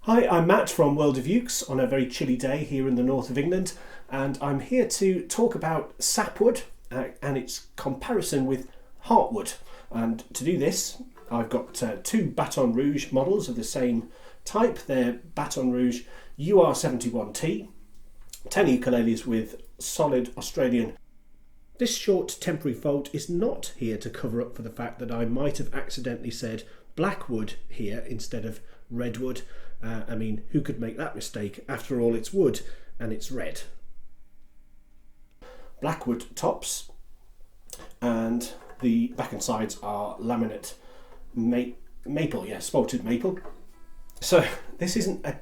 Hi, I'm Matt from World of Ukes on a very chilly day here in the north of England, and I'm here to talk about sapwood and its comparison with heartwood. And to do this, I've got two Baton Rouge models of the same type. They're Baton Rouge UR71T, 10 ukuleles with solid Australian. This short temporary fault is not here to cover up for the fact that I might have accidentally said blackwood here instead of redwood. Who could make that mistake? After all, it's wood and it's red. Blackwood tops, and the back and sides are laminate spalted maple. So this isn't a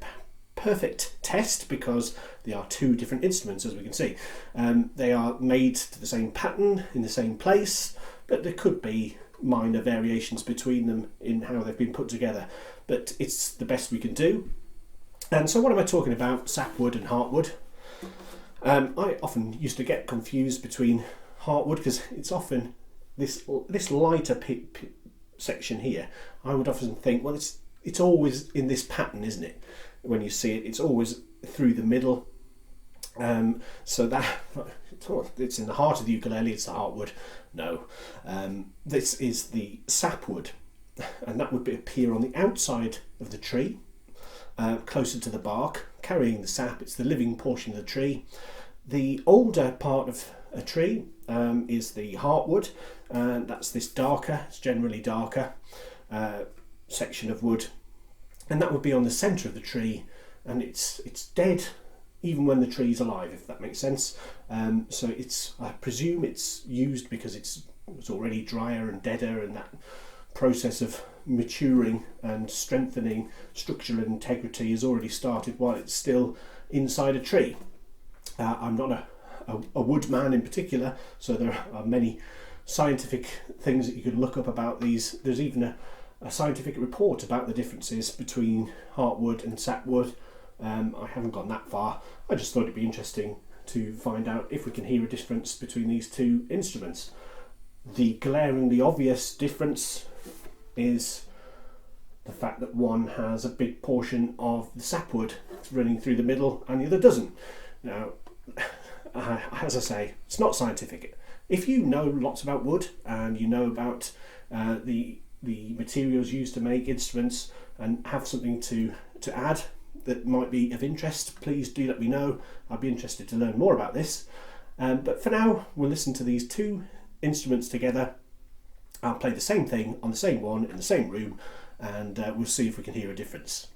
perfect test because they are two different instruments, as we can see. They are made to the same pattern in the same place, but there could be minor variations between them in how they've been put together, but it's the best we can do. And so what am I talking about, sapwood and heartwood? I often used to get confused between heartwood because it's often this lighter section here. I would often think, well, it's always in this pattern, isn't it? When you see it, it's always through the middle. So that it's in the heart of the ukulele, it's the heartwood. No, this is the sapwood, and that would appear on the outside of the tree, closer to the bark, carrying the sap. It's the living portion of the tree. The older part of a tree is the heartwood, and that's this darker, it's generally darker section of wood, and that would be on the centre of the tree, and it's dead even when the tree's alive, if that makes sense. So I presume it's used because it's already drier and deader, and that process of maturing and strengthening structural integrity has already started while it's still inside a tree. I'm not a woodman in particular, so there are many scientific things that you can look up about these. There's even a scientific report about the differences between heartwood and sapwood. I haven't gone that far. I just thought it'd be interesting to find out if we can hear a difference between these two instruments. The glaringly obvious difference is the fact that one has a big portion of the sapwood running through the middle and the other doesn't. Now, as I say, it's not scientific. If you know lots about wood and you know about the materials used to make instruments and have something to add that might be of interest, please do let me know. I'd be interested to learn more about this. But for now, we'll listen to these two instruments together. I'll play the same thing on the same one in the same room, and we'll see if we can hear a difference.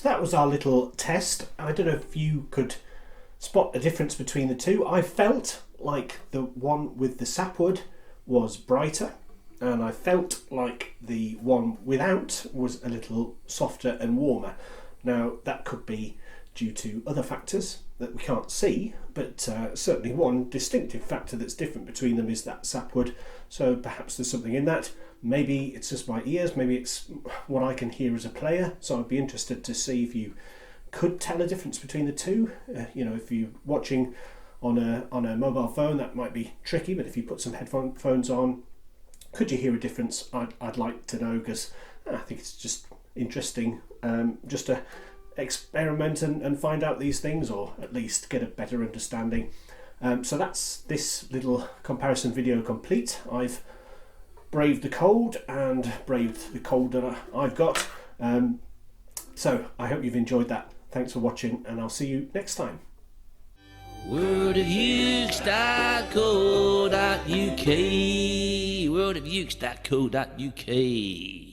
that was our little test. I don't know if you could spot a difference between the two. I felt like the one with the sapwood was brighter, and I felt like the one without was a little softer and warmer. Now that could be due to other factors that we can't see, but certainly one distinctive factor that's different between them is that sapwood. So perhaps there's something in that. Maybe it's just my ears, maybe it's what I can hear as a player. So I'd be interested to see if you could tell a difference between the two. If you're watching on a mobile phone, that might be tricky, but if you put some headphones on, could you hear a difference? I'd like to know, because I think it's just interesting just to experiment and find out these things, or at least get a better understanding. So that's this little comparison video complete. I've braved the cold and braved the cold that I've got. So I hope you've enjoyed that. Thanks for watching, and I'll see you next time. worldofukes.co.uk worldofukes.co.uk